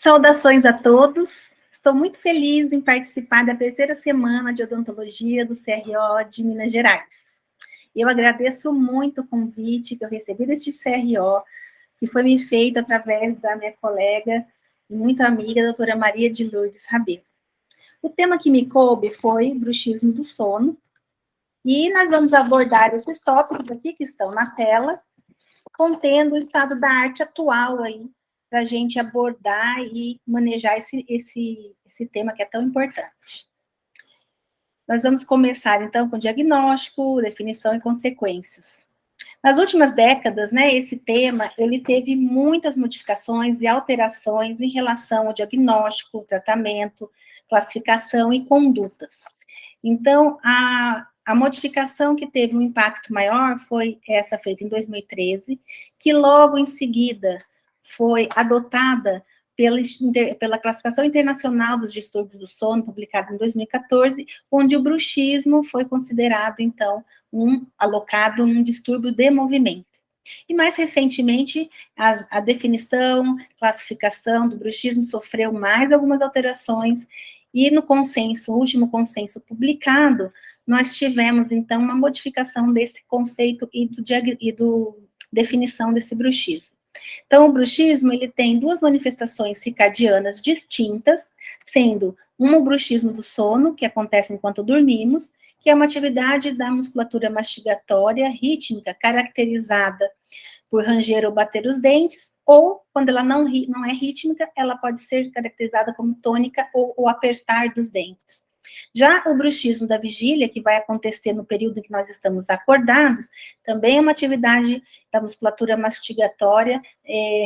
Saudações a todos. Estou muito feliz em participar da terceira semana de odontologia do CRO de Minas Gerais. Eu agradeço muito o convite que eu recebi deste CRO, que foi me feito através da minha colega e muito amiga, a doutora Maria de Lourdes Rabelo. O tema que me coube foi bruxismo do sono, e nós vamos abordar esses tópicos aqui que estão na tela, contendo o estado da arte atual aí, para a gente abordar e manejar esse tema que é tão importante. Nós vamos começar, então, com diagnóstico, definição e consequências. Nas últimas décadas, né, esse tema, ele teve muitas modificações e alterações em relação ao diagnóstico, tratamento, classificação e condutas. Então, a modificação que teve um impacto maior foi essa feita em 2013, que logo em seguida foi adotada pela Classificação Internacional dos Distúrbios do Sono, publicada em 2014, onde o bruxismo foi considerado, então, alocado num distúrbio de movimento. E mais recentemente, a definição, classificação do bruxismo sofreu mais algumas alterações, e no consenso, o último consenso publicado, nós tivemos, então, uma modificação desse conceito e do definição desse bruxismo. Então, o bruxismo, ele tem duas manifestações circadianas distintas, sendo o bruxismo do sono, que acontece enquanto dormimos, que é uma atividade da musculatura mastigatória rítmica, caracterizada por ranger ou bater os dentes, ou, quando ela não é rítmica, ela pode ser caracterizada como tônica ou o apertar dos dentes. Já o bruxismo da vigília, que vai acontecer no período em que nós estamos acordados, também é uma atividade da musculatura mastigatória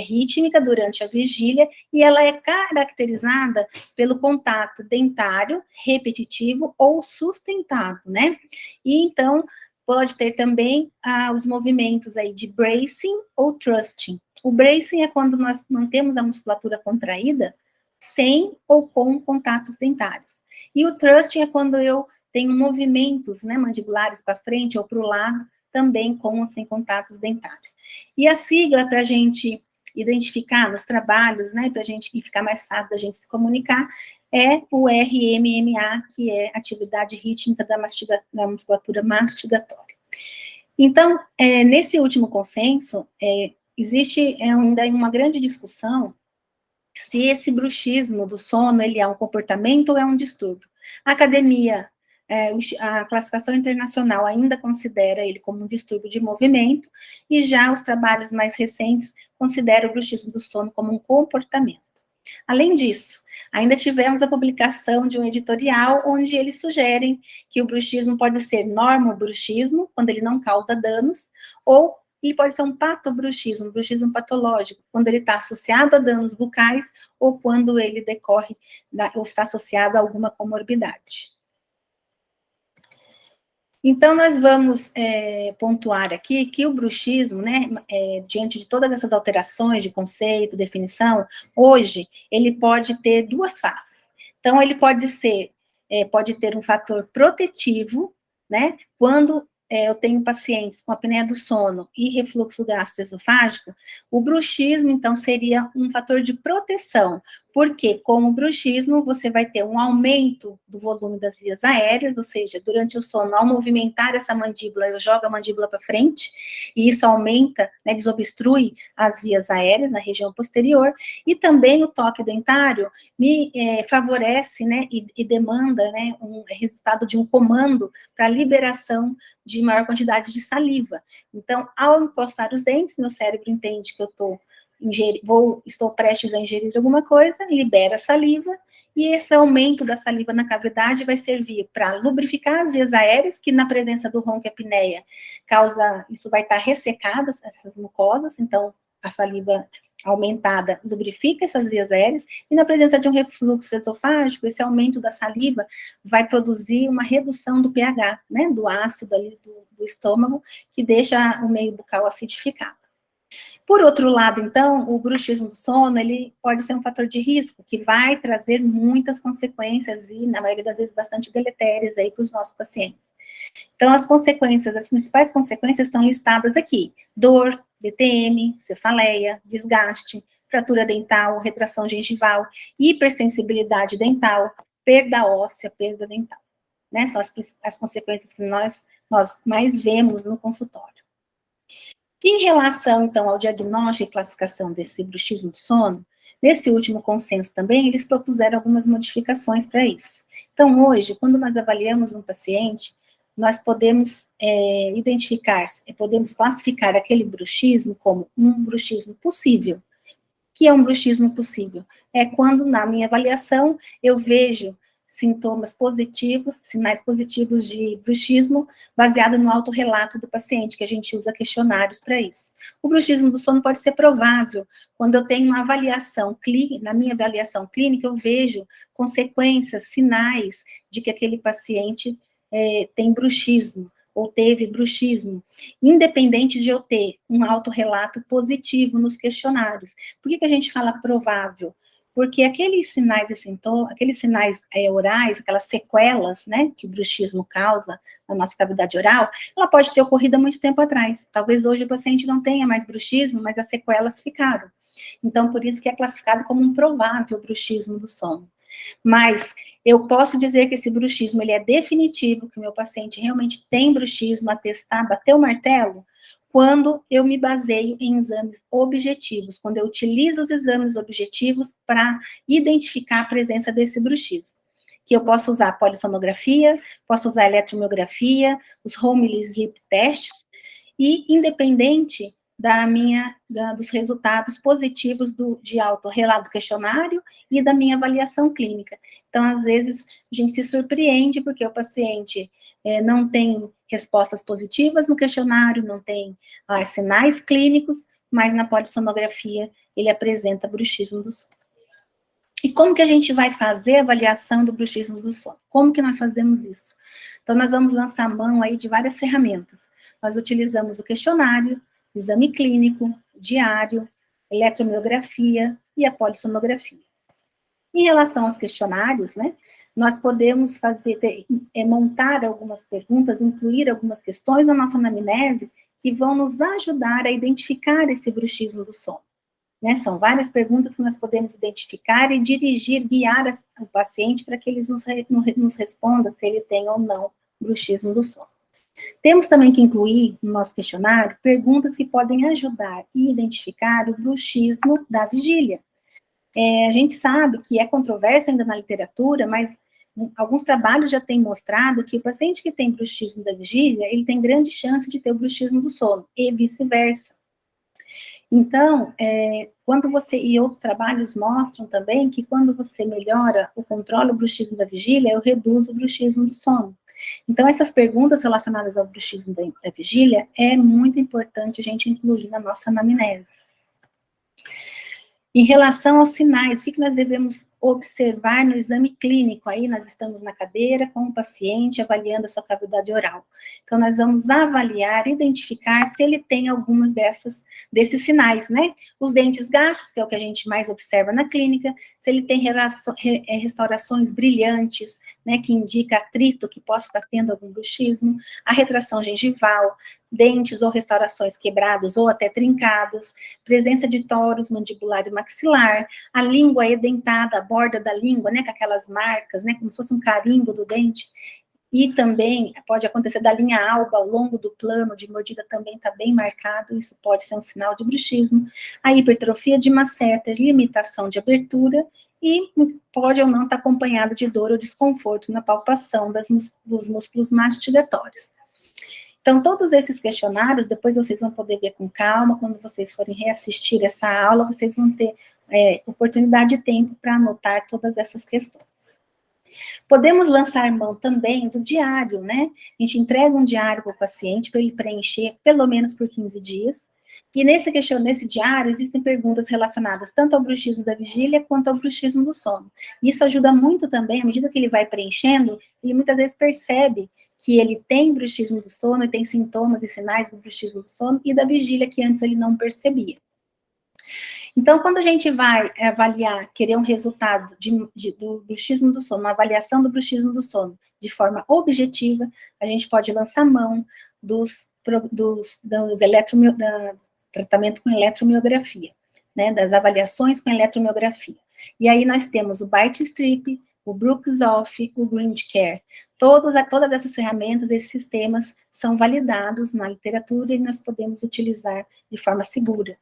rítmica durante a vigília, e ela é caracterizada pelo contato dentário, repetitivo ou sustentado, né? E então, pode ter também os movimentos aí de bracing ou thrusting. O bracing é quando nós mantemos a musculatura contraída, sem ou com contatos dentários. E o thrusting é quando eu tenho movimentos, né, mandibulares para frente ou para o lado, também com ou sem contatos dentários. E a sigla para a gente identificar nos trabalhos, né, para a gente ficar mais fácil da gente se comunicar, é o RMMA, que é atividade rítmica da musculatura mastigatória. Então, nesse último consenso, existe ainda uma grande discussão se esse bruxismo do sono, ele é um comportamento ou é um distúrbio. A academia, a classificação internacional ainda considera ele como um distúrbio de movimento, e já os trabalhos mais recentes consideram o bruxismo do sono como um comportamento. Além disso, ainda tivemos a publicação de um editorial onde eles sugerem que o bruxismo pode ser normobruxismo, quando ele não causa danos, ou ele pode ser um patobruxismo, um bruxismo patológico, quando ele está associado a danos bucais ou quando ele decorre ou está associado a alguma comorbidade. Então, nós vamos pontuar aqui que o bruxismo, né, diante de todas essas alterações de conceito, definição, hoje, ele pode ter duas faces. Então, ele pode ter um fator protetivo, né, quando eu tenho pacientes com apneia do sono e refluxo gastroesofágico, o bruxismo, então, seria um fator de proteção, porque com o bruxismo você vai ter um aumento do volume das vias aéreas, ou seja, durante o sono, ao movimentar essa mandíbula, eu jogo a mandíbula para frente, e isso aumenta, né, desobstrui as vias aéreas na região posterior, e também o toque dentário me favorece, né, e demanda, né, um resultado de um comando para liberação de maior quantidade de saliva. Então, ao encostar os dentes, meu cérebro entende que eu estou prestes a ingerir alguma coisa, libera saliva, e esse aumento da saliva na cavidade vai servir para lubrificar as vias aéreas, que na presença do ronco e apneia isso vai estar ressecado, essas mucosas, então a saliva aumentada lubrifica essas vias aéreas, e na presença de um refluxo esofágico, esse aumento da saliva vai produzir uma redução do pH, né, do ácido ali do estômago, que deixa o meio bucal acidificado. Por outro lado, então, o bruxismo do sono, ele pode ser um fator de risco, que vai trazer muitas consequências, e na maioria das vezes bastante deletérias aí para os nossos pacientes. Então, as principais consequências estão listadas aqui: dor, DTM, cefaleia, desgaste, fratura dental, retração gengival, hipersensibilidade dental, perda óssea, perda dental. Né? São as consequências que nós mais vemos no consultório. Em relação, então, ao diagnóstico e classificação desse bruxismo do sono, nesse último consenso também, eles propuseram algumas modificações para isso. Então, hoje, quando nós avaliamos um paciente, nós podemos identificar, podemos classificar aquele bruxismo como um bruxismo possível. Que é um bruxismo possível? É quando, na minha avaliação, eu vejo sintomas positivos, sinais positivos de bruxismo, baseado no autorrelato do paciente, que a gente usa questionários para isso. O bruxismo do sono pode ser provável quando eu tenho uma avaliação clínica, na minha avaliação clínica, eu vejo consequências, sinais de que aquele paciente tem bruxismo, ou teve bruxismo, independente de eu ter um autorrelato positivo nos questionários. Por que a gente fala provável? Porque aqueles sinais e sintomas, aqueles sinais orais, aquelas sequelas, né, que o bruxismo causa na nossa cavidade oral, ela pode ter ocorrido há muito tempo atrás. Talvez hoje o paciente não tenha mais bruxismo, mas as sequelas ficaram. Então, por isso que é classificado como um provável bruxismo do sono. Mas eu posso dizer que esse bruxismo ele é definitivo, que o meu paciente realmente tem bruxismo, atestar, bater o martelo, quando eu me baseio em exames objetivos, quando eu utilizo os exames objetivos para identificar a presença desse bruxismo. Que eu posso usar polissonografia, posso usar eletromiografia, os home sleep tests, e independente dos resultados positivos de autorrelato do questionário e da minha avaliação clínica. Então, às vezes, a gente se surpreende porque o paciente não tem respostas positivas no questionário, não tem sinais clínicos, mas na polissonografia ele apresenta bruxismo do sono. E como que a gente vai fazer a avaliação do bruxismo do sono? Como que nós fazemos isso? Então, nós vamos lançar mão aí de várias ferramentas. Nós utilizamos o questionário, exame clínico, diário, eletromiografia e a polissonografia. Em relação aos questionários, né, nós podemos montar algumas perguntas, incluir algumas questões na nossa anamnese que vão nos ajudar a identificar esse bruxismo do sono. Né, são várias perguntas que nós podemos identificar e dirigir, guiar o paciente para que eles nos responda se ele tem ou não bruxismo do sono. Temos também que incluir no nosso questionário perguntas que podem ajudar e identificar o bruxismo da vigília. A gente sabe que é controverso ainda na literatura, mas alguns trabalhos já têm mostrado que o paciente que tem bruxismo da vigília, ele tem grande chance de ter o bruxismo do sono, e vice-versa. Então, e outros trabalhos mostram também que quando você melhora o controle do bruxismo da vigília, eu reduzo o bruxismo do sono. Então, essas perguntas relacionadas ao bruxismo da vigília é muito importante a gente incluir na nossa anamnese. Em relação aos sinais, o que nós devemos observar no exame clínico? Aí nós estamos na cadeira com o paciente avaliando a sua cavidade oral. Então, nós vamos avaliar, identificar se ele tem algumas desses sinais, né? Os dentes gastos, que é o que a gente mais observa na clínica, se ele tem restaurações brilhantes, né, que indica atrito, que possa estar tendo algum bruxismo, a retração gengival, dentes ou restaurações quebrados ou até trincados, presença de toros mandibular e maxilar, a língua edentada, a borda da língua, né, com aquelas marcas, né, como se fosse um carimbo do dente, e também pode acontecer da linha alba ao longo do plano de mordida também está bem marcado, isso pode ser um sinal de bruxismo, a hipertrofia de masseter, limitação de abertura, e pode ou não estar acompanhado de dor ou desconforto na palpação dos músculos mastigatórios. Então, todos esses questionários, depois vocês vão poder ver com calma, quando vocês forem reassistir essa aula, vocês vão ter oportunidade e tempo para anotar todas essas questões. Podemos lançar mão também do diário, né? A gente entrega um diário para o paciente, para ele preencher pelo menos por 15 dias, e nesse diário existem perguntas relacionadas tanto ao bruxismo da vigília quanto ao bruxismo do sono. Isso ajuda muito também, à medida que ele vai preenchendo, ele muitas vezes percebe que ele tem bruxismo do sono, e tem sintomas e sinais do bruxismo do sono e da vigília que antes ele não percebia. Então, quando a gente vai avaliar, querer um resultado do bruxismo do sono, uma avaliação do bruxismo do sono de forma objetiva, a gente pode lançar mão do tratamento com eletromiografia. né, das avaliações com eletromiografia. E aí nós temos o Bite Strip, o Brooks-Off, o GrindCare. Todas essas ferramentas, esses sistemas são validados na literatura e nós podemos utilizar de forma segura.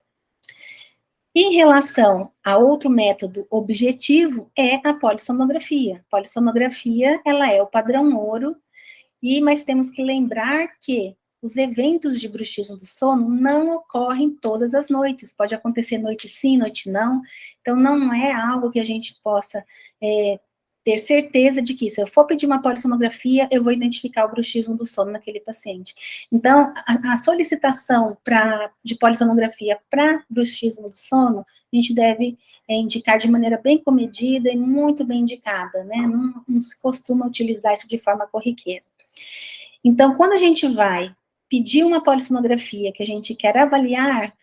Em relação a outro método objetivo, é a polissonografia. A polissonografia, ela é o padrão ouro, mas temos que lembrar que os eventos de bruxismo do sono não ocorrem todas as noites. Pode acontecer noite sim, noite não. Então, não é algo que a gente possa ter certeza de que, se eu for pedir uma polissonografia, eu vou identificar o bruxismo do sono naquele paciente. Então, a solicitação de polissonografia para bruxismo do sono, a gente deve indicar de maneira bem comedida e muito bem indicada, né? Não se costuma utilizar isso de forma corriqueira. Então, quando a gente vai pedir uma polissonografia, que a gente quer avaliar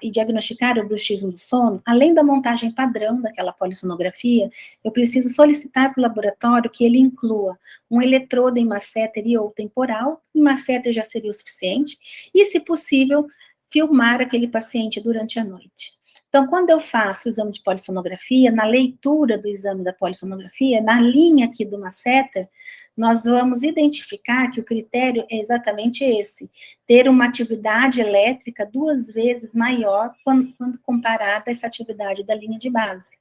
e diagnosticar o bruxismo do sono, além da montagem padrão daquela polissonografia, eu preciso solicitar para o laboratório que ele inclua um eletrodo em masseter e ou temporal, em masseter já seria o suficiente, e, se possível, filmar aquele paciente durante a noite. Então, quando eu faço o exame de polissonografia, na leitura do exame da polissonografia, na linha aqui do masseter, nós vamos identificar que o critério é exatamente esse, ter uma atividade elétrica 2 vezes maior quando comparada a essa atividade da linha de base.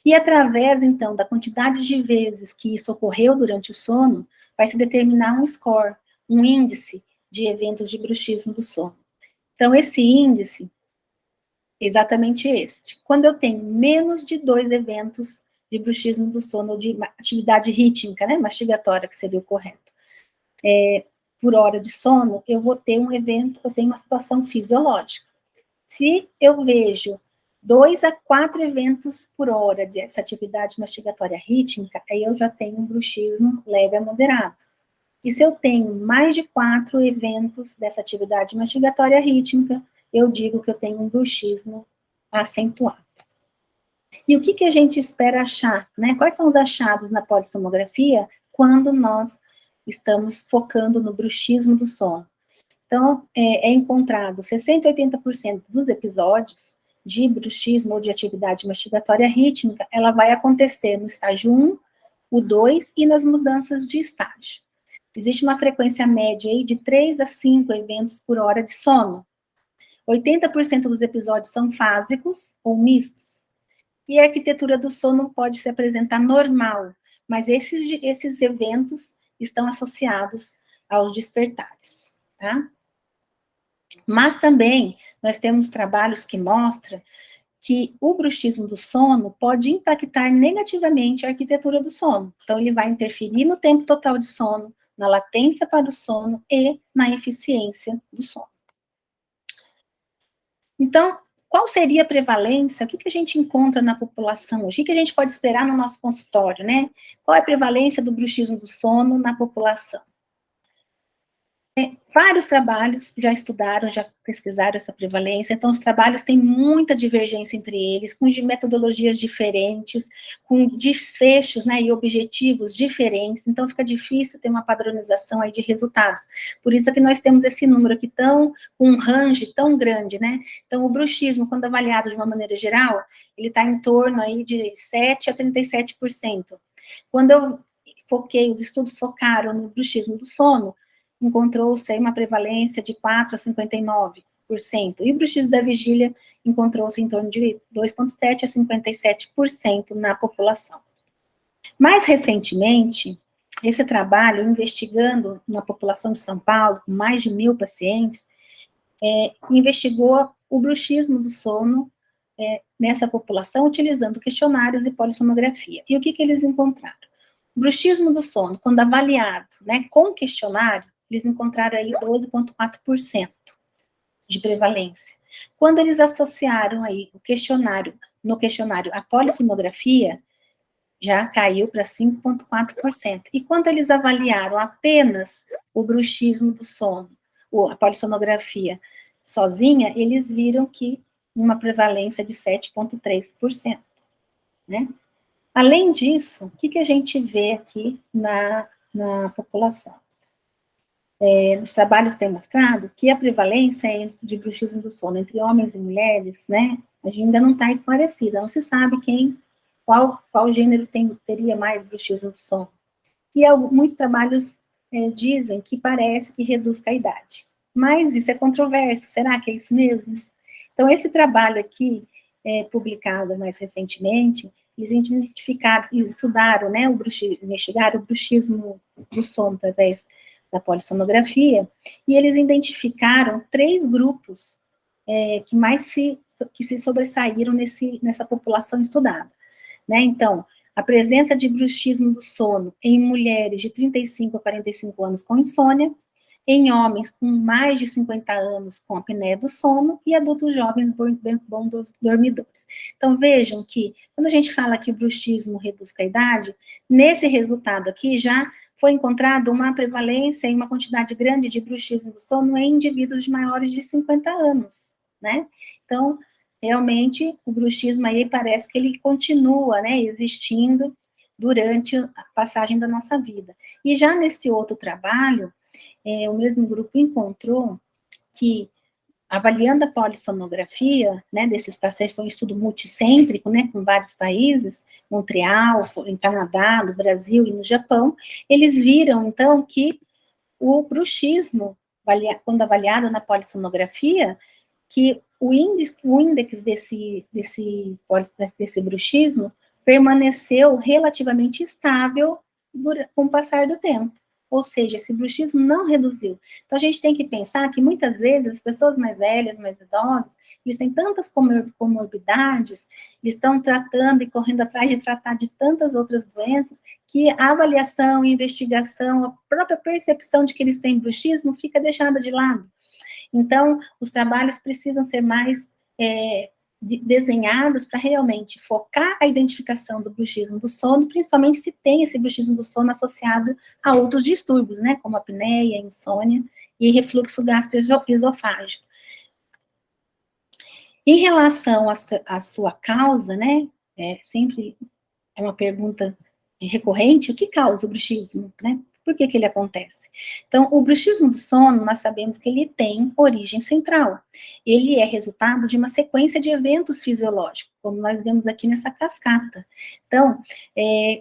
E através, então, da quantidade de vezes que isso ocorreu durante o sono, vai se determinar um score, um índice de eventos de bruxismo do sono. Então, esse índice é exatamente este. Quando eu tenho menos de 2 eventos de bruxismo do sono, ou de atividade rítmica, né, mastigatória, que seria o correto, por hora de sono, eu vou ter um evento, eu tenho uma situação fisiológica. Se eu vejo 2 a 4 eventos por hora dessa atividade mastigatória rítmica, aí eu já tenho um bruxismo leve a moderado. E se eu tenho mais de 4 eventos dessa atividade mastigatória rítmica, eu digo que eu tenho um bruxismo acentuado. E o que a gente espera achar, né? Quais são os achados na polissomografia quando nós estamos focando no bruxismo do sono? Então, é encontrado 60% a 80% dos episódios de bruxismo ou de atividade mastigatória rítmica, ela vai acontecer no estágio 1, o 2 e nas mudanças de estágio. Existe uma frequência média aí de 3 a 5 eventos por hora de sono. 80% dos episódios são fásicos ou mistos. E a arquitetura do sono pode se apresentar normal, mas esses eventos estão associados aos despertares, tá? Mas também nós temos trabalhos que mostram que o bruxismo do sono pode impactar negativamente a arquitetura do sono. Então, ele vai interferir no tempo total de sono, na latência para o sono e na eficiência do sono. Então, qual seria a prevalência? O que a gente encontra na população hoje? O que a gente pode esperar no nosso consultório, né? Qual é a prevalência do bruxismo do sono na população? Vários trabalhos já estudaram, já pesquisaram essa prevalência, então os trabalhos têm muita divergência entre eles, com metodologias diferentes, com desfechos, né, e objetivos diferentes, então fica difícil ter uma padronização aí de resultados. Por isso é que nós temos esse número aqui com um range tão grande, né? Então o bruxismo, quando avaliado de uma maneira geral, ele está em torno aí de 7% a 37%. Quando os estudos focaram no bruxismo do sono, encontrou-se uma prevalência de 4% a 59%, e o bruxismo da vigília encontrou-se em torno de 2,7% a 57% na população. Mais recentemente, esse trabalho, investigando na população de São Paulo, com mais de 1.000 pacientes, investigou o bruxismo do sono nessa população, utilizando questionários e polissonografia. E o que eles encontraram? O bruxismo do sono, quando avaliado, né, com questionário, eles encontraram aí 12,4% de prevalência. Quando eles associaram aí no questionário a polissonografia, já caiu para 5,4%. E quando eles avaliaram apenas o bruxismo do sono, ou a polissonografia sozinha, eles viram que uma prevalência de 7,3%, né? Além disso, o que a gente vê aqui na população? Os trabalhos têm mostrado que a prevalência de bruxismo do sono entre homens e mulheres, né, A gente ainda não está esclarecida, não se sabe qual gênero teria mais bruxismo do sono. E muitos trabalhos dizem que parece que reduz a idade. Mas isso é controverso, será que é isso mesmo? Então, esse trabalho aqui, publicado mais recentemente, eles identificaram, eles estudaram, né, investigaram o bruxismo do sono através da polissonografia, e eles identificaram 3 grupos que se sobressaíram nessa população estudada, né? Então, a presença de bruxismo do sono em mulheres de 35 a 45 anos com insônia, em homens com mais de 50 anos com apneia do sono e adultos jovens bons dormidores. Então, vejam que, quando a gente fala que o bruxismo reduz a idade, nesse resultado aqui já foi encontrado uma prevalência e uma quantidade grande de bruxismo do sono em indivíduos de maiores de 50 anos, né? Então, realmente, o bruxismo aí parece que ele continua, né, existindo durante a passagem da nossa vida. E já nesse outro trabalho, o mesmo grupo encontrou que, avaliando a polissonografia, né, desses pacientes, foi um estudo multicêntrico, né, com vários países, Montreal, em Canadá, no Brasil e no Japão, eles viram, então, que o bruxismo, quando avaliado na polissonografia, que o índice desse bruxismo permaneceu relativamente estável com o passar do tempo. Ou seja, esse bruxismo não reduziu. Então, a gente tem que pensar que, muitas vezes, as pessoas mais velhas, mais idosas, eles têm tantas comorbidades, eles estão tratando e correndo atrás de tratar de tantas outras doenças, que a avaliação, a investigação, a própria percepção de que eles têm bruxismo fica deixada de lado. Então, os trabalhos precisam ser mais desenhados para realmente focar a identificação do bruxismo do sono, principalmente se tem esse bruxismo do sono associado a outros distúrbios, né, como apneia, insônia e refluxo gastroesofágico. Em relação à sua causa, né, sempre é uma pergunta recorrente, o que causa o bruxismo, né? Por que ele acontece? Então, o bruxismo do sono, nós sabemos que ele tem origem central. Ele é resultado de uma sequência de eventos fisiológicos, como nós vemos aqui nessa cascata. Então,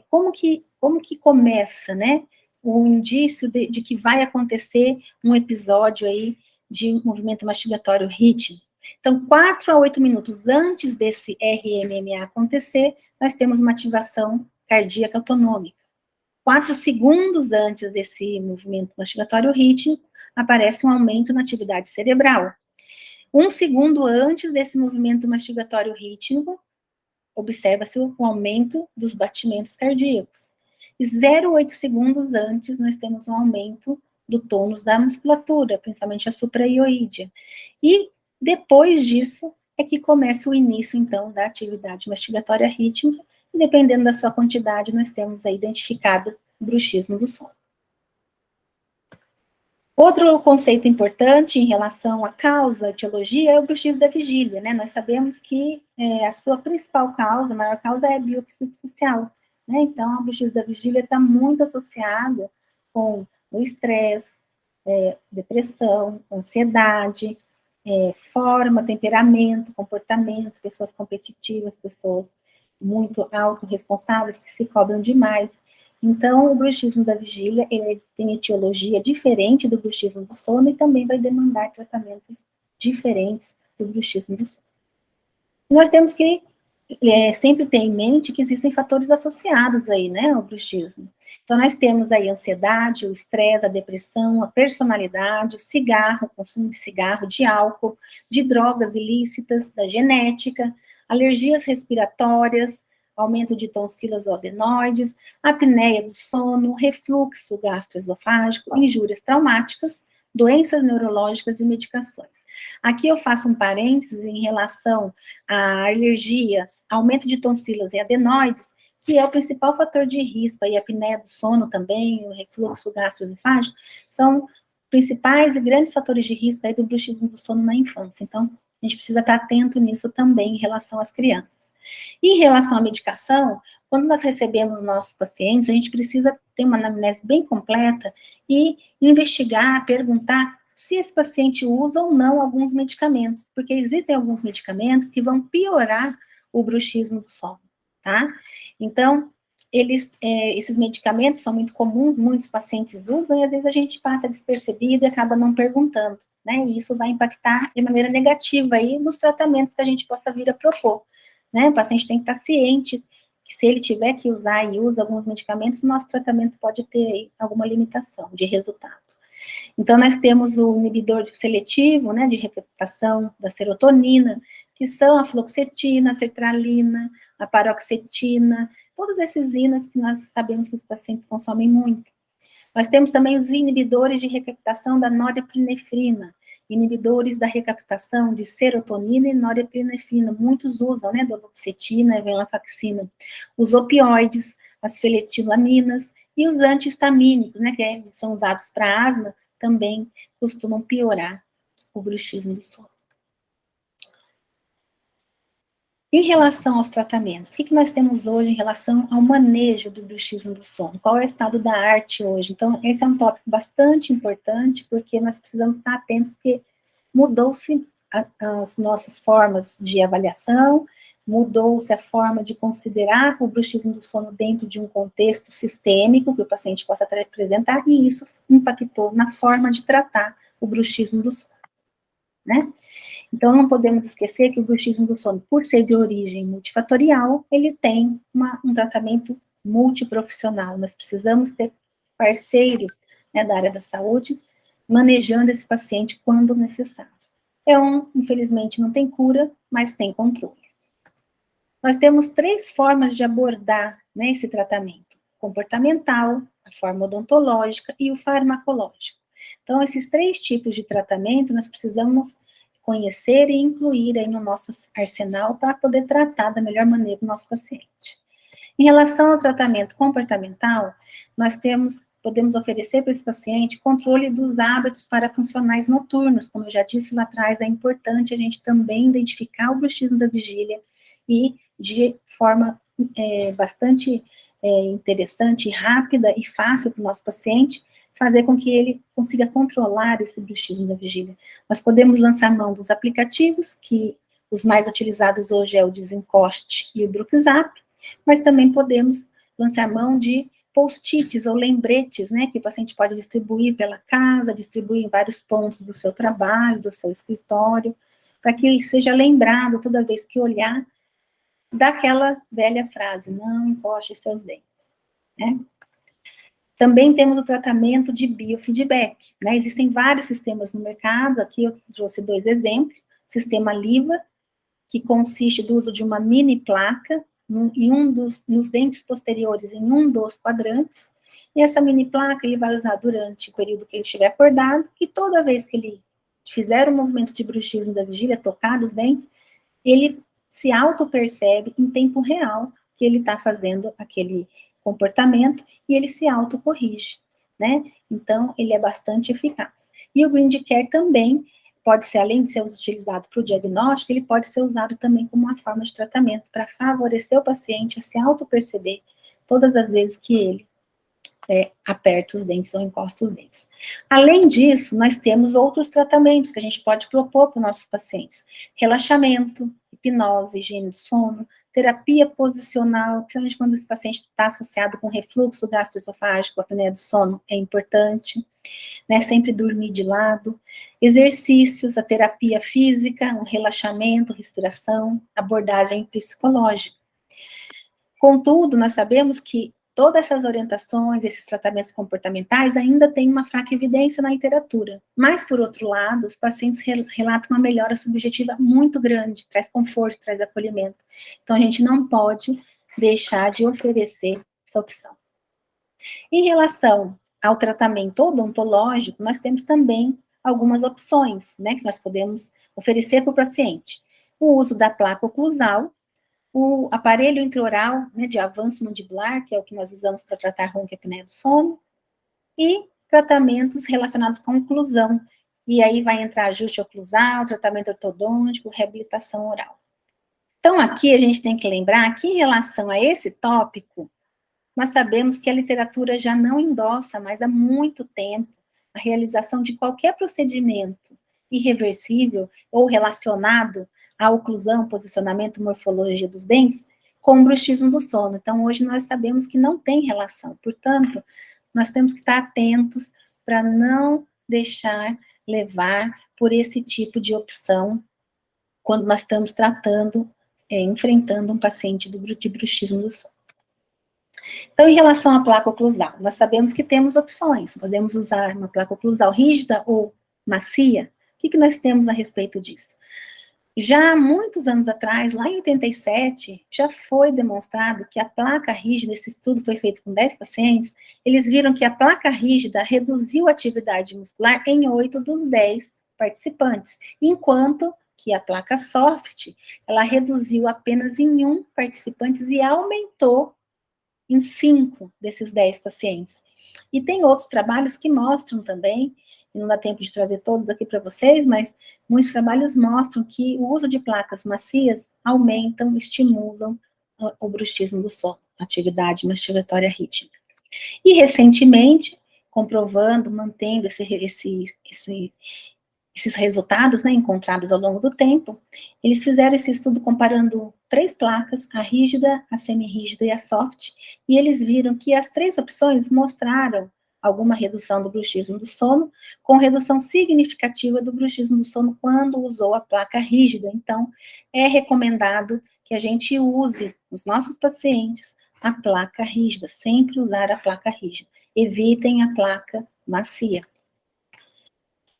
como que começa, né, o indício de que vai acontecer um episódio aí de movimento mastigatório rítmico? Então, 4 a 8 minutos antes desse RMMA acontecer, nós temos uma ativação cardíaca autonômica. 4 segundos antes desse movimento mastigatório rítmico, aparece um aumento na atividade cerebral. 1 segundo antes desse movimento mastigatório rítmico, observa-se o aumento dos batimentos cardíacos. E 0,8 segundos antes, nós temos um aumento do tônus da musculatura, principalmente a supraioídea. E depois disso, é que começa o início, então, da atividade mastigatória rítmica, e dependendo da sua quantidade, nós temos aí identificado o bruxismo do sono. Outro conceito importante em relação à causa, à etiologia, é o bruxismo da vigília, né? Nós sabemos que a sua principal causa, a maior causa é biopsicossocial, né? Então, o bruxismo da vigília está muito associado com o estresse, depressão, ansiedade, forma, temperamento, comportamento, pessoas competitivas, pessoas muito autorresponsáveis, que se cobram demais. Então, o bruxismo da vigília, ele tem etiologia diferente do bruxismo do sono e também vai demandar tratamentos diferentes do bruxismo do sono. Nós temos que sempre ter em mente que existem fatores associados aí, né, ao bruxismo. Então, nós temos aí a ansiedade, o estresse, a depressão, a personalidade, o cigarro, o consumo de cigarro, de álcool, de drogas ilícitas, da genética, alergias respiratórias, aumento de tonsilas ou adenoides, apneia do sono, refluxo gastroesofágico, injúrias traumáticas, doenças neurológicas e medicações. Aqui eu faço um parênteses em relação a alergias, aumento de tonsilas e adenoides, que é o principal fator de risco, aí a apneia do sono também, o refluxo gastroesofágico, são principais e grandes fatores de risco aí do bruxismo do sono na infância. Então, a gente precisa estar atento nisso também em relação às crianças. E em relação à medicação, quando nós recebemos nossos pacientes, a gente precisa ter uma anamnese bem completa e investigar, perguntar se esse paciente usa ou não alguns medicamentos, porque existem alguns medicamentos que vão piorar o bruxismo do sono, tá? Então, esses medicamentos são muito comuns, muitos pacientes usam, e às vezes a gente passa despercebido e acaba não perguntando, né? E isso vai impactar de maneira negativa aí nos tratamentos que a gente possa vir a propor, né? O paciente tem que estar ciente que se ele tiver que usar e usa alguns medicamentos, o nosso tratamento pode ter aí alguma limitação de resultado. Então, nós temos o inibidor seletivo, né, de recaptação da serotonina, que são a fluoxetina, a sertralina, a paroxetina, todos esses inas que nós sabemos que os pacientes consomem muito. Nós temos também os inibidores de recaptação da norepinefrina, inibidores da recaptação de serotonina e norepinefrina, muitos usam, né, duloxetina e venlafaxina. Os opioides, as feniletilaminas e os antihistamínicos, né, que são usados para asma, também costumam piorar o bruxismo do sono. Em relação aos tratamentos, o que nós temos hoje em relação ao manejo do bruxismo do sono? Qual é o estado da arte hoje? Então, esse é um tópico bastante importante, porque nós precisamos estar atentos, porque mudou-se as nossas formas de avaliação, mudou-se a forma de considerar o bruxismo do sono dentro de um contexto sistêmico que o paciente possa apresentar, e isso impactou na forma de tratar o bruxismo do sono, né? Então, não podemos esquecer que o bruxismo do sono, por ser de origem multifatorial, ele tem um tratamento multiprofissional. Nós precisamos ter parceiros, né, da área da saúde, manejando esse paciente quando necessário. Infelizmente, não tem cura, mas tem controle. Nós temos 3 formas de abordar, né, esse tratamento: comportamental, a forma odontológica e o farmacológico. Então, esses 3 tipos de tratamento nós precisamos conhecer e incluir aí no nosso arsenal para poder tratar da melhor maneira o nosso paciente. Em relação ao tratamento comportamental, nós podemos oferecer para esse paciente controle dos hábitos parafuncionais noturnos. Como eu já disse lá atrás, é importante a gente também identificar o bruxismo da vigília e, de forma bastante interessante, rápida e fácil para o nosso paciente, fazer com que ele consiga controlar esse bruxismo da vigília. Nós podemos lançar mão dos aplicativos, que os mais utilizados hoje é o Desencoste e o Brookzap, mas também podemos lançar mão de post-its ou lembretes, né, que o paciente pode distribuir pela casa, distribuir em vários pontos do seu trabalho, do seu escritório, para que ele seja lembrado toda vez que olhar daquela velha frase: não encoste seus dentes, né? Também temos o tratamento de biofeedback, né? Existem vários sistemas no mercado, aqui eu trouxe 2 exemplos: sistema LIVA, que consiste do uso de uma mini placa nos dentes posteriores, em um dos quadrantes, e essa mini placa ele vai usar durante o período que ele estiver acordado, e toda vez que ele fizer um movimento de bruxismo da vigília, tocar os dentes, ele se auto-percebe em tempo real que ele está fazendo aquele comportamento, e ele se autocorrige, né? Então, ele é bastante eficaz. E o Grind Care também pode ser, além de ser utilizado para o diagnóstico, ele pode ser usado também como uma forma de tratamento para favorecer o paciente a se auto-perceber todas as vezes que ele aperta os dentes ou encosta os dentes. Além disso, nós temos outros tratamentos que a gente pode propor para os nossos pacientes: relaxamento, hipnose, higiene do sono, terapia posicional, principalmente quando esse paciente está associado com refluxo gastroesofágico, a apneia do sono, é importante, né, sempre dormir de lado, exercícios, a terapia física, o relaxamento, respiração, abordagem psicológica. Contudo, nós sabemos que todas essas orientações, esses tratamentos comportamentais ainda têm uma fraca evidência na literatura. Mas, por outro lado, os pacientes relatam uma melhora subjetiva muito grande, traz conforto, traz acolhimento. Então, a gente não pode deixar de oferecer essa opção. Em relação ao tratamento odontológico, nós temos também algumas opções, né, que nós podemos oferecer para o paciente: o uso da placa oclusal, o aparelho intraoral, né, de avanço mandibular, que é o que nós usamos para tratar ronco e apneia do sono, e tratamentos relacionados com oclusão. E aí vai entrar ajuste oclusal, tratamento ortodôntico, reabilitação oral. Então, aqui a gente tem que lembrar que, em relação a esse tópico, nós sabemos que a literatura já não endossa mais há muito tempo a a realização de qualquer procedimento irreversível ou relacionado à oclusão, posicionamento, morfologia dos dentes, com o bruxismo do sono. Então, hoje nós sabemos que não tem relação. Portanto, nós temos que estar atentos para não deixar levar por esse tipo de opção quando nós estamos tratando, enfrentando um paciente de bruxismo do sono. Então, em relação à placa oclusal, nós sabemos que temos opções. Podemos usar uma placa oclusal rígida ou macia. O que nós temos a respeito disso? Já há muitos anos atrás, lá em 87, já foi demonstrado que a placa rígida, esse estudo foi feito com 10 pacientes, eles viram que a placa rígida reduziu a atividade muscular em 8 dos 10 participantes, enquanto que a placa soft, ela reduziu apenas em 1 participante e aumentou em 5 desses 10 pacientes. E tem outros trabalhos que mostram também, não dá tempo de trazer todos aqui para vocês, mas muitos trabalhos mostram que o uso de placas macias aumentam, estimulam o bruxismo do sono, atividade masturbatória rítmica. E recentemente, comprovando, mantendo esses resultados, né, encontrados ao longo do tempo, eles fizeram esse estudo comparando 3 placas, a rígida, a semi-rígida e a soft, e eles viram que as 3 opções mostraram alguma redução do bruxismo do sono, com redução significativa do bruxismo do sono quando usou a placa rígida. Então, é recomendado que a gente use, nos nossos pacientes, a placa rígida, sempre usar a placa rígida. Evitem a placa macia.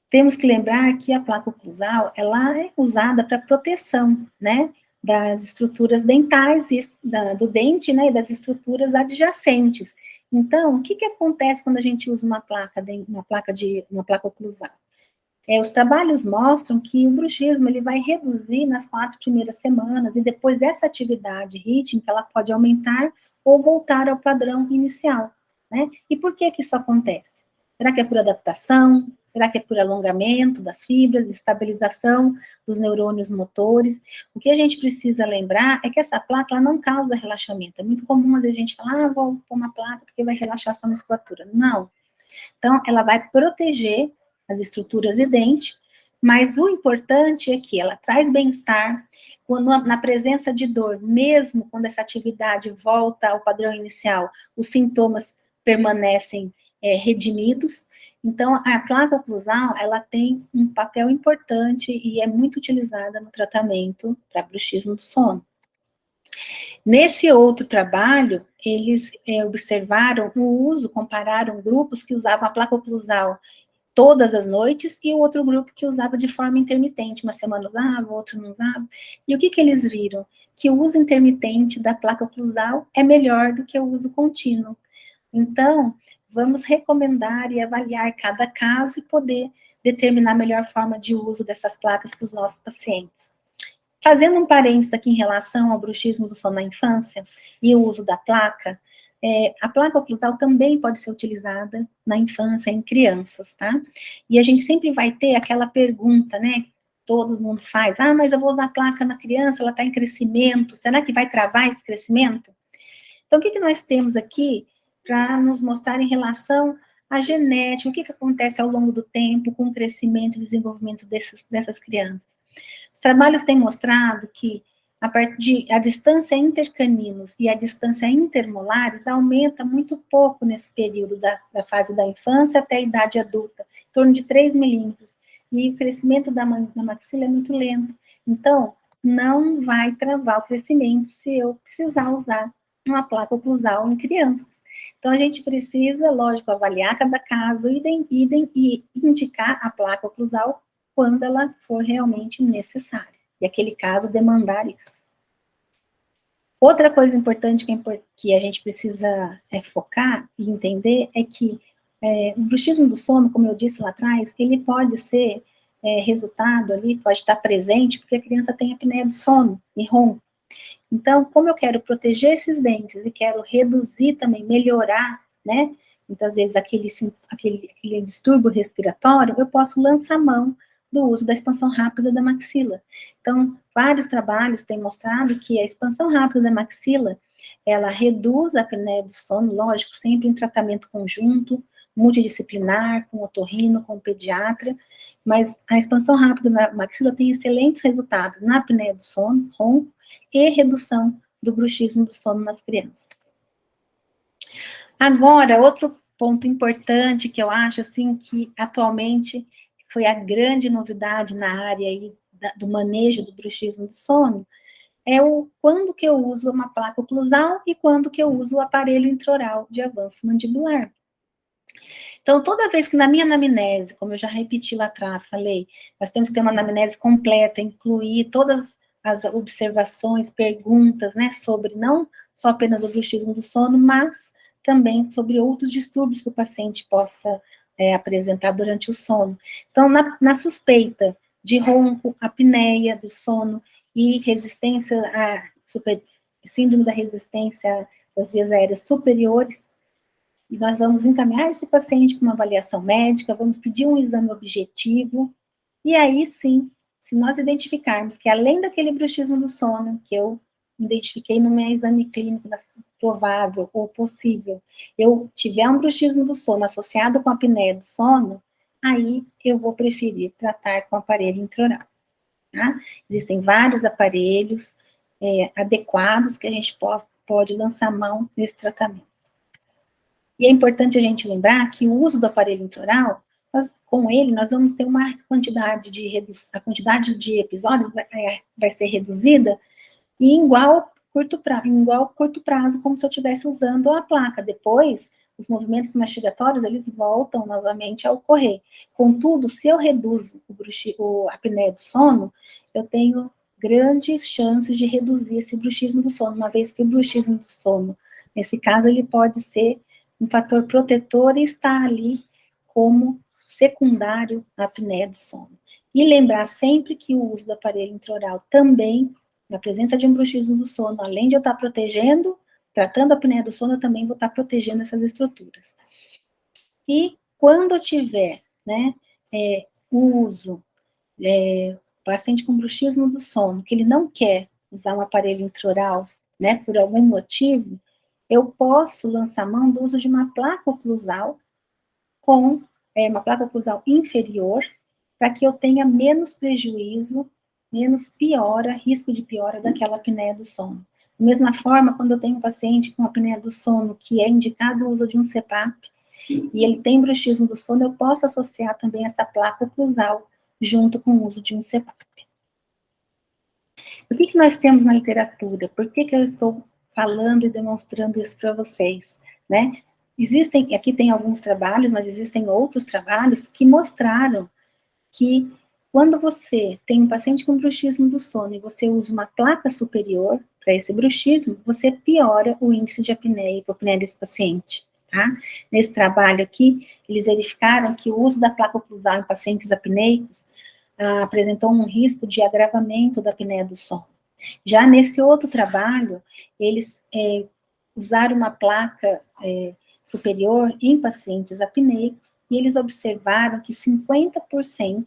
Temos que lembrar que a placa oclusal, ela é usada para proteção, né, das estruturas dentais, do dente, né, e das estruturas adjacentes. Então, o que acontece quando a gente usa uma placa oclusal? Os trabalhos mostram que o bruxismo ele vai reduzir nas 4 primeiras semanas, e depois dessa atividade rítmica, ela pode aumentar ou voltar ao padrão inicial, né? E por que isso acontece? Será que é por adaptação? Será que é por alongamento das fibras, estabilização dos neurônios motores? O que a gente precisa lembrar é que essa placa ela não causa relaxamento. É muito comum a gente falar, vou pôr uma placa porque vai relaxar sua musculatura. Não. Então, ela vai proteger as estruturas de dente, mas o importante é que ela traz bem-estar, na presença de dor, mesmo quando essa atividade volta ao padrão inicial, os sintomas permanecem redimidos. Então, a placa oclusal, ela tem um papel importante e é muito utilizada no tratamento para bruxismo do sono. Nesse outro trabalho, eles observaram o uso, compararam grupos que usavam a placa oclusal todas as noites e o outro grupo que usava de forma intermitente. Uma semana usava, outro não usava. E o que eles viram? Que o uso intermitente da placa oclusal é melhor do que o uso contínuo. Então, vamos recomendar e avaliar cada caso e poder determinar a melhor forma de uso dessas placas para os nossos pacientes. Fazendo um parênteses aqui em relação ao bruxismo do sono na infância e o uso da placa, a placa oclusal também pode ser utilizada na infância, em crianças, tá? E a gente sempre vai ter aquela pergunta, né? Todo mundo faz, mas eu vou usar a placa na criança, ela está em crescimento, será que vai travar esse crescimento? Então, o que nós temos aqui para nos mostrar em relação à genética, o que acontece ao longo do tempo com o crescimento e desenvolvimento dessas crianças? Os trabalhos têm mostrado que a distância intercaninos e a distância intermolares aumenta muito pouco nesse período da fase da infância até a idade adulta, em torno de 3 milímetros. E o crescimento da maxila é muito lento. Então, não vai travar o crescimento se eu precisar usar uma placa oclusal em crianças. Então, a gente precisa, lógico, avaliar cada caso e indicar a placa oclusal quando ela for realmente necessária. E aquele caso demandar isso. Outra coisa importante que a gente precisa focar e entender é que o bruxismo do sono, como eu disse lá atrás, ele pode ser resultado ali, pode estar presente, porque a criança tem apneia do sono e ronca. Então, como eu quero proteger esses dentes e quero reduzir também, melhorar, né, muitas vezes aquele distúrbio respiratório, eu posso lançar mão do uso da expansão rápida da maxila. Então, vários trabalhos têm mostrado que a expansão rápida da maxila, ela reduz a apneia do sono, lógico, sempre em tratamento conjunto, multidisciplinar, com otorrino, com pediatra, mas a expansão rápida na maxila tem excelentes resultados na apneia do sono, ronco, e redução do bruxismo do sono nas crianças. Agora, outro ponto importante que eu acho, assim, que atualmente foi a grande novidade na área aí do manejo do bruxismo do sono, é o quando que eu uso uma placa oclusal e quando que eu uso o aparelho intraoral de avanço mandibular. Então, toda vez que na minha anamnese, como eu já repeti lá atrás, falei, nós temos que ter uma anamnese completa, incluir todas as observações, perguntas, né, sobre não só apenas o bruxismo do sono, mas também sobre outros distúrbios que o paciente possa apresentar durante o sono. Então, na suspeita de ronco, apneia do sono e resistência síndrome da resistência das vias aéreas superiores, e nós vamos encaminhar esse paciente para uma avaliação médica, vamos pedir um exame objetivo, e aí sim, se nós identificarmos que além daquele bruxismo do sono, que eu identifiquei no meu exame clínico provável ou possível, eu tiver um bruxismo do sono associado com a apneia do sono, aí eu vou preferir tratar com aparelho intraoral. Tá? Existem vários aparelhos adequados que a gente pode lançar mão nesse tratamento. E é importante a gente lembrar que o uso do aparelho intraoral, com ele, nós vamos ter uma quantidade a quantidade de episódios vai ser reduzida em igual curto prazo, como se eu estivesse usando a placa. Depois, os movimentos mastigatórios, eles voltam novamente a ocorrer. Contudo, se eu reduzo a apneia do sono, eu tenho grandes chances de reduzir esse bruxismo do sono, uma vez que o bruxismo do sono, nesse caso, ele pode ser um fator protetor e está ali como secundário à apneia do sono. E lembrar sempre que o uso do aparelho intraoral também, na presença de um bruxismo do sono, além de eu estar protegendo, tratando a apneia do sono, eu também vou estar protegendo essas estruturas. E quando eu tiver, né, o uso, paciente com bruxismo do sono, que ele não quer usar um aparelho intraoral, né, por algum motivo, eu posso lançar mão do uso de uma placa oclusal com uma placa oclusal inferior, para que eu tenha menos prejuízo, menos piora, risco de piora daquela apneia do sono. Da mesma forma, quando eu tenho um paciente com apneia do sono, que é indicado o uso de um CPAP, e ele tem bruxismo do sono, eu posso associar também essa placa oclusal junto com o uso de um CPAP. O que nós temos na literatura? Por que eu estou falando e demonstrando isso para vocês, né? Aqui tem alguns trabalhos, mas existem outros trabalhos que mostraram que quando você tem um paciente com bruxismo do sono e você usa uma placa superior para esse bruxismo, você piora o índice de apneia e hipopneia desse paciente, tá? Nesse trabalho aqui, eles verificaram que o uso da placa oclusal em pacientes apneicos apresentou um risco de agravamento da apneia do sono. Já nesse outro trabalho, eles usaram uma placa superior em pacientes apneicos e eles observaram que 50%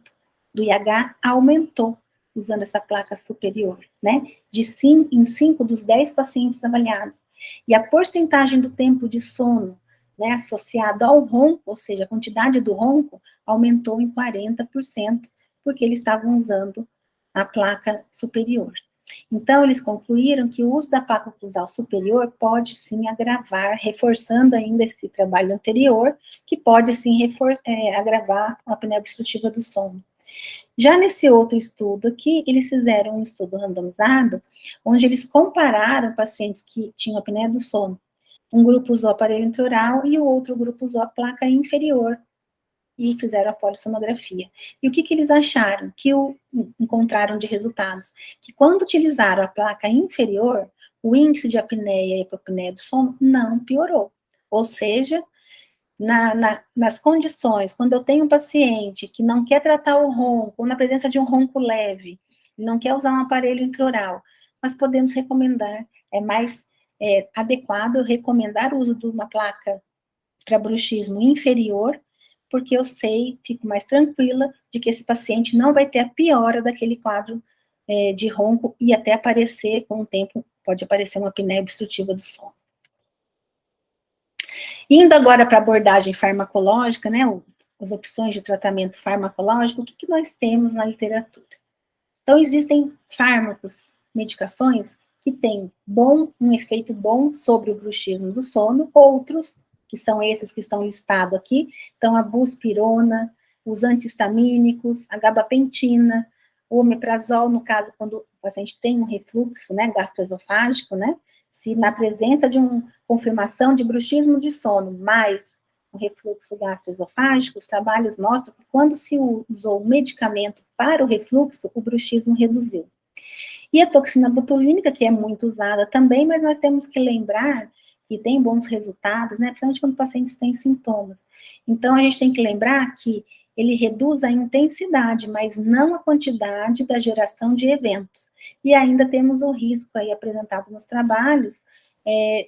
do IH aumentou usando essa placa superior, né? Em 5 dos 10 pacientes avaliados. E a porcentagem do tempo de sono, né, associado ao ronco, ou seja, a quantidade do ronco, aumentou em 40%, porque eles estavam usando a placa superior. Então, eles concluíram que o uso da placa oclusal superior pode sim agravar, reforçando ainda esse trabalho anterior, que pode sim agravar a apneia obstrutiva do sono. Já nesse outro estudo aqui, eles fizeram um estudo randomizado, onde eles compararam pacientes que tinham apneia do sono. Um grupo usou o aparelho intraoral e o outro grupo usou a placa inferior, e fizeram a polissonografia. E o que eles acharam? Encontraram de resultados? Que quando utilizaram a placa inferior, o índice de apneia e hipopneia do sono não piorou. Ou seja, nas condições, quando eu tenho um paciente que não quer tratar o ronco, ou na presença de um ronco leve, não quer usar um aparelho intraoral, nós podemos recomendar, é mais adequado recomendar o uso de uma placa para bruxismo inferior, porque eu sei, fico mais tranquila de que esse paciente não vai ter a piora daquele quadro de ronco e até aparecer, com o tempo, pode aparecer uma apneia obstrutiva do sono. Indo agora para a abordagem farmacológica, né, as opções de tratamento farmacológico, o que nós temos na literatura? Então, existem fármacos, medicações, que têm um efeito bom sobre o bruxismo do sono, outros, que são esses que estão listados aqui, então a buspirona, os antihistamínicos, a gabapentina, o omeprazol, no caso, quando o paciente tem um refluxo, né, gastroesofágico, né, se na presença de uma confirmação de bruxismo de sono, mais o refluxo gastroesofágico, os trabalhos mostram que quando se usou o medicamento para o refluxo, o bruxismo reduziu. E a toxina botulínica, que é muito usada também, mas nós temos que lembrar que tem bons resultados, né, principalmente quando pacientes têm sintomas. Então, a gente tem que lembrar que ele reduz a intensidade, mas não a quantidade da geração de eventos. E ainda temos o risco aí apresentado nos trabalhos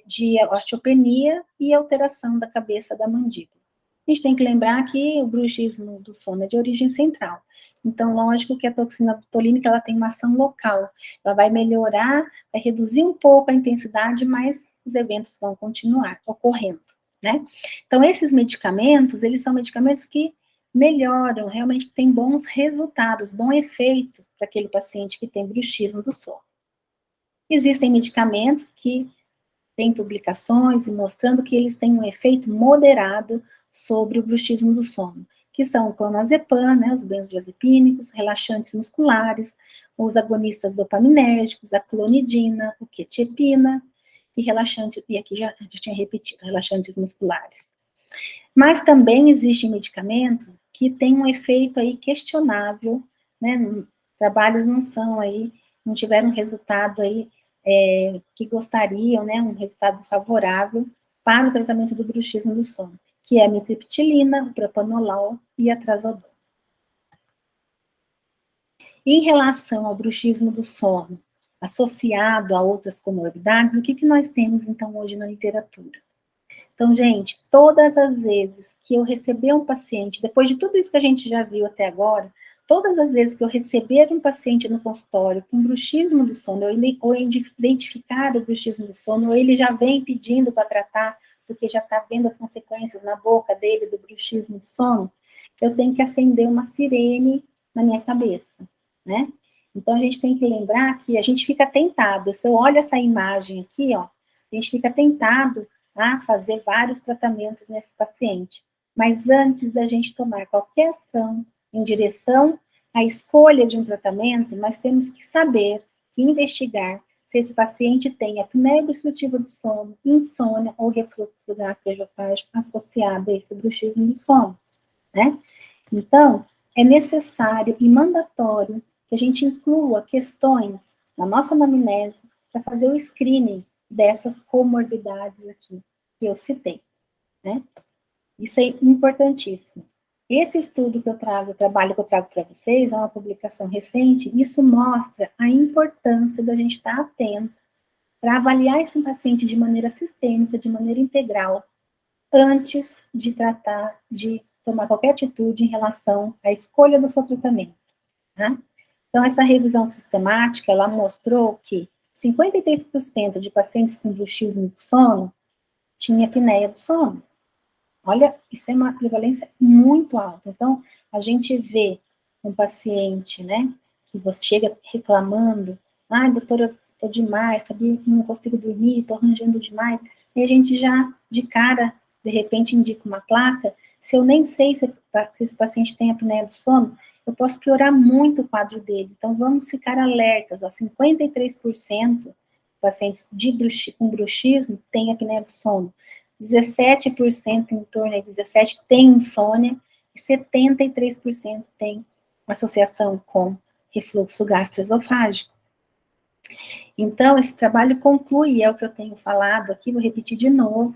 de osteopenia e alteração da cabeça da mandíbula. A gente tem que lembrar que o bruxismo do sono é de origem central. Então, lógico que a toxina botulínica, ela tem uma ação local. Ela vai melhorar, vai reduzir um pouco a intensidade, mas os eventos vão continuar ocorrendo, né? Então, esses medicamentos, eles são medicamentos que melhoram, realmente têm bons resultados, bom efeito para aquele paciente que tem bruxismo do sono. Existem medicamentos que têm publicações mostrando que eles têm um efeito moderado sobre o bruxismo do sono, que são o clonazepam, né, os benzodiazepínicos, relaxantes musculares, os agonistas dopaminérgicos, a clonidina, o quetiapina, e relaxante, e aqui já tinha repetido, relaxantes musculares. Mas também existem medicamentos que têm um efeito aí questionável, né, trabalhos não tiveram resultado aí que gostariam, né, um resultado favorável para o tratamento do bruxismo do sono, que é a mitriptilina, o propanolol e a trazodone. Em relação ao bruxismo do sono, associado a outras comorbidades, o que nós temos, então, hoje na literatura? Então, gente, todas as vezes que eu receber um paciente, depois de tudo isso que a gente já viu até agora, todas as vezes que eu receber um paciente no consultório com bruxismo do sono, ou identificar o bruxismo do sono, ou ele já vem pedindo para tratar, porque já está vendo as consequências na boca dele do bruxismo do sono, eu tenho que acender uma sirene na minha cabeça, né? Então, a gente tem que lembrar que a gente fica tentado, se eu olho essa imagem aqui, ó, a gente fica tentado a fazer vários tratamentos nesse paciente. Mas antes da gente tomar qualquer ação em direção à escolha de um tratamento, nós temos que saber, investigar se esse paciente tem apneia obstrutiva do sono, insônia ou refluxo gastroesofágico associado a esse bruxismo do sono, né? Então, é necessário e mandatório que a gente inclua questões na nossa anamnese para fazer o screening dessas comorbidades aqui que eu citei, né? Isso é importantíssimo. Esse estudo que eu trago, o trabalho que eu trago para vocês, é uma publicação recente, isso mostra a importância da gente estar atento para avaliar esse paciente de maneira sistêmica, de maneira integral, antes de tratar, de tomar qualquer atitude em relação à escolha do seu tratamento, tá? Então, essa revisão sistemática, ela mostrou que 53% de pacientes com bruxismo do sono tinha apneia do sono. Olha, isso é uma prevalência muito alta. Então, a gente vê um paciente, né, que você chega reclamando, ai, doutora, tô demais, sabia que não consigo dormir, tô arranjando demais, e a gente já, de cara, de repente, indica uma placa, se eu nem sei se esse paciente tem apneia do sono, eu posso piorar muito o quadro dele. Então, vamos ficar alertas, ó, 53% pacientes com bruxismo têm apneia do sono. 17%, em torno de 17%, tem insônia, e 73% tem associação com refluxo gastroesofágico. Então, esse trabalho conclui, é o que eu tenho falado aqui, vou repetir de novo,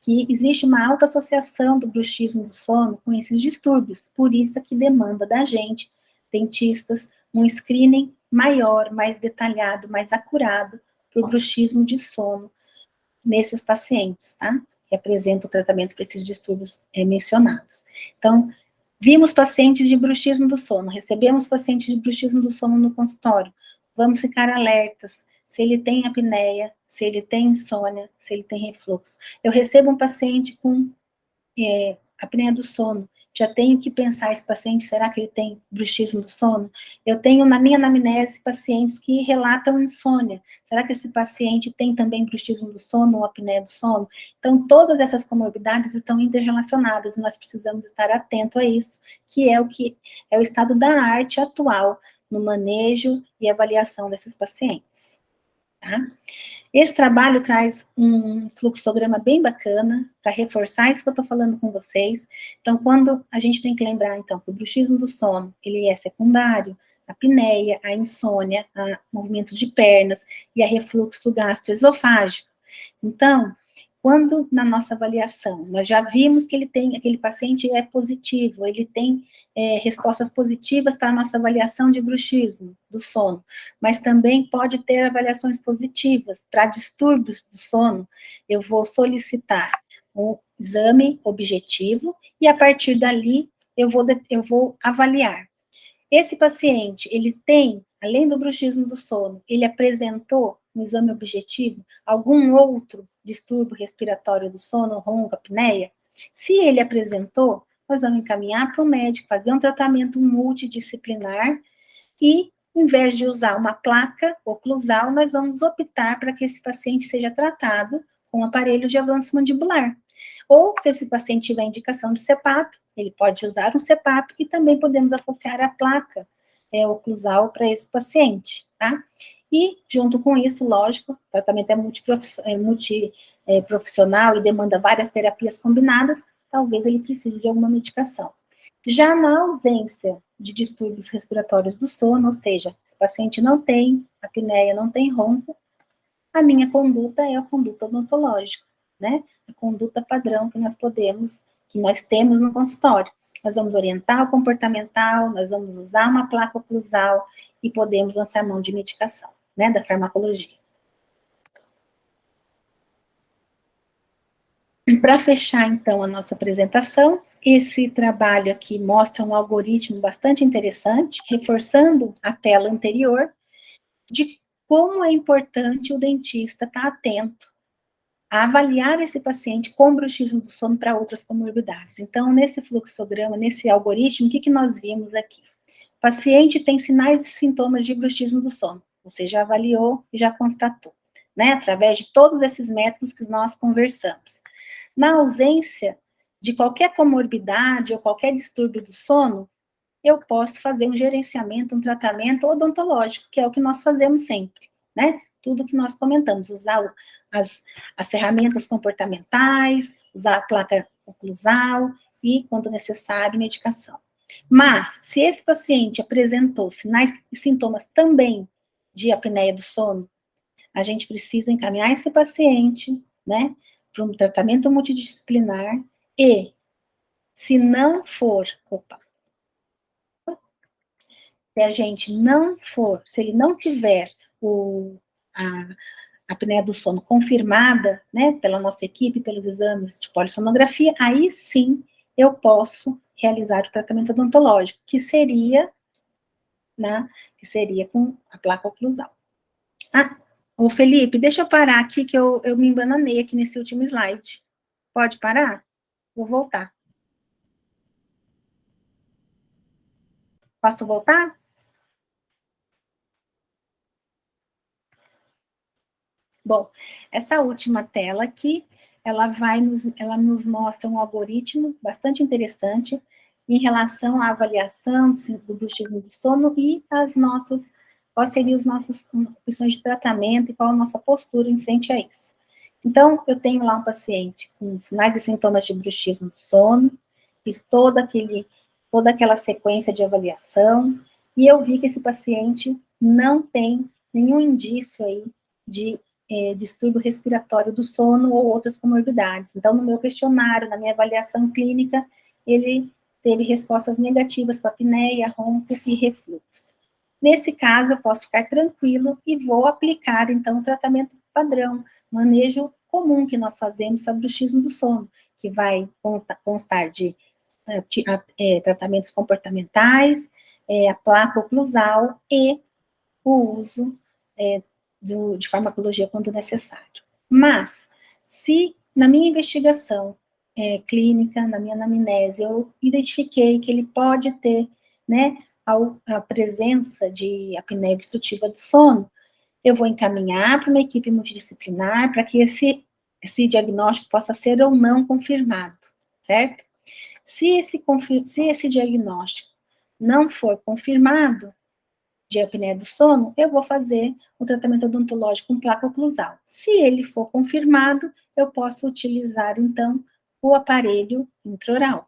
que existe uma alta associação do bruxismo do sono com esses distúrbios, por isso que demanda da gente, dentistas, um screening maior, mais detalhado, mais acurado para o bruxismo de sono nesses pacientes, tá? Que apresentam o tratamento para esses distúrbios mencionados. Então, vimos pacientes de bruxismo do sono, recebemos pacientes de bruxismo do sono no consultório, vamos ficar alertas se ele tem apneia, se ele tem insônia, se ele tem refluxo. Eu recebo um paciente com apneia do sono, já tenho que pensar, esse paciente, será que ele tem bruxismo do sono? Eu tenho na minha anamnese pacientes que relatam insônia. Será que esse paciente tem também bruxismo do sono ou apneia do sono? Então, todas essas comorbidades estão interrelacionadas, e nós precisamos estar atento a isso, que é o estado da arte atual no manejo e avaliação desses pacientes. Tá? Esse trabalho traz um fluxograma bem bacana para reforçar isso que eu estou falando com vocês. Então, quando a gente tem que lembrar, então, que o bruxismo do sono, ele é secundário, a apneia, a insônia, a movimento de pernas e a refluxo gastroesofágico. Então, quando na nossa avaliação nós já vimos que aquele paciente é positivo, ele tem respostas positivas para a nossa avaliação de bruxismo do sono, mas também pode ter avaliações positivas para distúrbios do sono, eu vou solicitar um exame objetivo e a partir dali eu vou avaliar. Esse paciente, ele tem, além do bruxismo do sono, ele apresentou no exame objetivo algum outro distúrbio respiratório do sono, ronco, apneia? Se ele apresentou, nós vamos encaminhar para o médico, fazer um tratamento multidisciplinar e, em vez de usar uma placa oclusal, nós vamos optar para que esse paciente seja tratado com um aparelho de avanço mandibular. Ou, se esse paciente tiver indicação de CPAP, ele pode usar um CPAP e também podemos associar a placa oclusal para esse paciente, tá? E, junto com isso, lógico, o tratamento é multiprofissional e demanda várias terapias combinadas, talvez ele precise de alguma medicação. Já na ausência de distúrbios respiratórios do sono, ou seja, esse paciente não tem apneia, não tem ronco, a minha conduta é a conduta odontológica, né? A conduta padrão que nós temos no consultório. Nós vamos orientar o comportamental, nós vamos usar uma placa oclusal e podemos lançar mão de medicação, né, da farmacologia. Para fechar, então, a nossa apresentação, esse trabalho aqui mostra um algoritmo bastante interessante, reforçando a tela anterior, de como é importante o dentista estar atento a avaliar esse paciente com bruxismo do sono para outras comorbidades. Então, nesse fluxograma, nesse algoritmo, o que nós vimos aqui? O paciente tem sinais e sintomas de bruxismo do sono. Você já avaliou e já constatou, né? Através de todos esses métodos que nós conversamos. Na ausência de qualquer comorbidade ou qualquer distúrbio do sono, eu posso fazer um gerenciamento, um tratamento odontológico, que é o que nós fazemos sempre, né? Tudo que nós comentamos, usar as ferramentas comportamentais, usar a placa oclusal e, quando necessário, medicação. Mas, se esse paciente apresentou sinais e sintomas também de apneia do sono, a gente precisa encaminhar esse paciente, né, para um tratamento multidisciplinar e, se não for, se a gente não for, se ele não tiver a apneia do sono confirmada, né, pela nossa equipe, pelos exames de polissonografia, aí sim eu posso realizar o tratamento odontológico, que seria, né, com a placa oclusal. Ah, ô Felipe, deixa eu parar aqui que eu me embananei aqui nesse último slide. Pode parar? Vou voltar. Posso voltar? Bom, essa última tela aqui, ela nos mostra um algoritmo bastante interessante em relação à avaliação do bruxismo do sono e quais seriam as nossas opções de tratamento e qual a nossa postura em frente a isso. Então, eu tenho lá um paciente com sinais e sintomas de bruxismo do sono, fiz toda aquela sequência de avaliação, e eu vi que esse paciente não tem nenhum indício aí de distúrbio respiratório do sono ou outras comorbidades. Então, no meu questionário, na minha avaliação clínica, ele teve respostas negativas para apneia, ronco e refluxo. Nesse caso, eu posso ficar tranquilo e vou aplicar, então, o tratamento padrão, manejo comum que nós fazemos para bruxismo do sono, que vai constar de tratamentos comportamentais, a placa oclusal e o uso de farmacologia quando necessário. Mas, se na minha investigação clínica, na minha anamnese, eu identifiquei que ele pode ter, né, a presença de apneia obstrutiva do sono, eu vou encaminhar para uma equipe multidisciplinar para que esse diagnóstico possa ser ou não confirmado, certo? Se esse diagnóstico não for confirmado de apneia do sono, eu vou fazer o tratamento odontológico com placa oclusal. Se ele for confirmado, eu posso utilizar, então, o aparelho intraoral.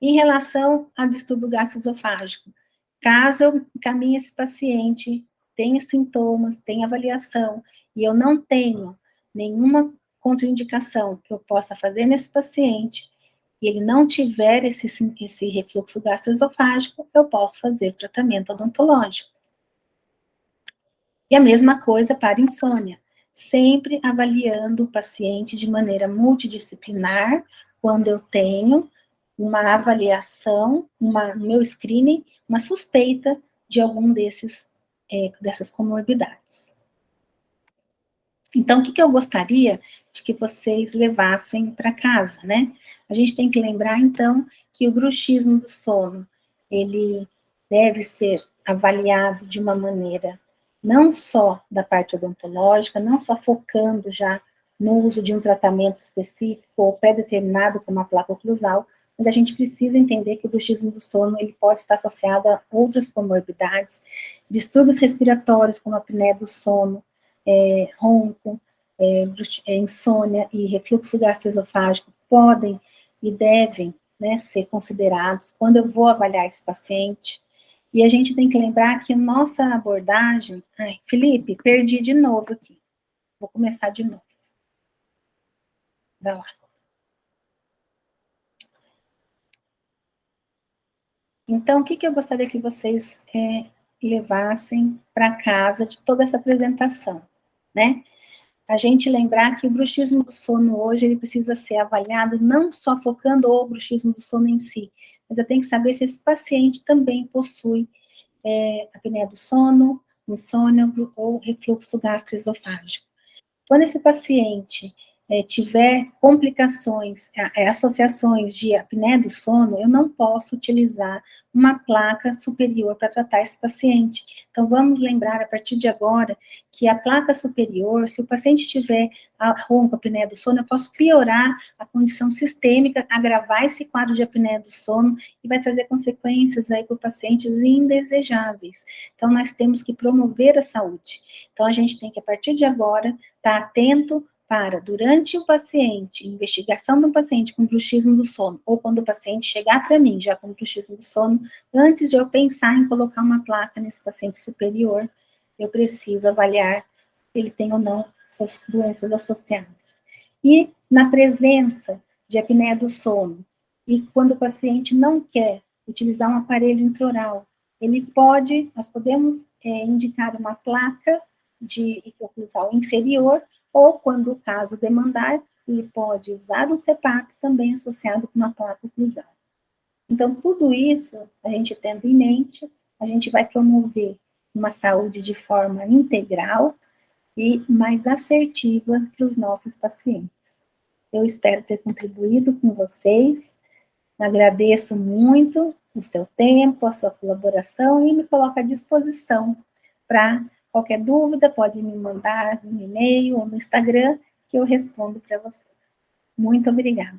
Em relação ao distúrbio gastroesofágico, caso eu encaminhe esse paciente, tenha sintomas, tenha avaliação, e eu não tenho nenhuma contraindicação que eu possa fazer nesse paciente, e ele não tiver esse refluxo gastroesofágico, eu posso fazer tratamento odontológico. E a mesma coisa para insônia, sempre avaliando o paciente de maneira multidisciplinar, quando eu tenho uma avaliação, no meu screening, uma suspeita de algum dessas comorbidades. Então, o que eu gostaria de que vocês levassem para casa, né? A gente tem que lembrar, então, que o bruxismo do sono, ele deve ser avaliado de uma maneira não só da parte odontológica, não só focando já no uso de um tratamento específico ou pré-determinado como a placa oclusal, mas a gente precisa entender que o bruxismo do sono ele pode estar associado a outras comorbidades, distúrbios respiratórios como a apneia do sono, ronco, insônia e refluxo gastroesofágico podem e devem, né, ser considerados quando eu vou avaliar esse paciente. E a gente tem que lembrar que nossa abordagem... Ai, Felipe, perdi de novo aqui. Vou começar de novo. Vai lá. Então, o que eu gostaria que vocês levassem para casa de toda essa apresentação, né? A gente lembrar que o bruxismo do sono hoje, ele precisa ser avaliado não só focando o bruxismo do sono em si, mas eu tenho que saber se esse paciente também possui apneia do sono, insônia ou refluxo gastroesofágico. Quando esse paciente tiver complicações, associações de apneia do sono, eu não posso utilizar uma placa superior para tratar esse paciente. Então, vamos lembrar, a partir de agora, que a placa superior, se o paciente tiver ronco, apneia do sono, eu posso piorar a condição sistêmica, agravar esse quadro de apneia do sono e vai trazer consequências aí para o paciente indesejáveis. Então, nós temos que promover a saúde. Então, a gente tem que, a partir de agora, estar atento para, durante o paciente, investigação do paciente com bruxismo do sono, ou quando o paciente chegar para mim já com bruxismo do sono, antes de eu pensar em colocar uma placa nesse paciente superior, eu preciso avaliar se ele tem ou não essas doenças associadas. E na presença de apneia do sono, e quando o paciente não quer utilizar um aparelho intraoral, nós podemos indicar uma placa de oclusal inferior, ou, quando o caso demandar, ele pode usar um CPAP também associado com uma placa oclusal. Então, tudo isso, a gente tendo em mente, a gente vai promover uma saúde de forma integral e mais assertiva para os nossos pacientes. Eu espero ter contribuído com vocês, agradeço muito o seu tempo, a sua colaboração e me coloco à disposição para qualquer dúvida, pode me mandar no e-mail ou no Instagram, que eu respondo para vocês. Muito obrigada.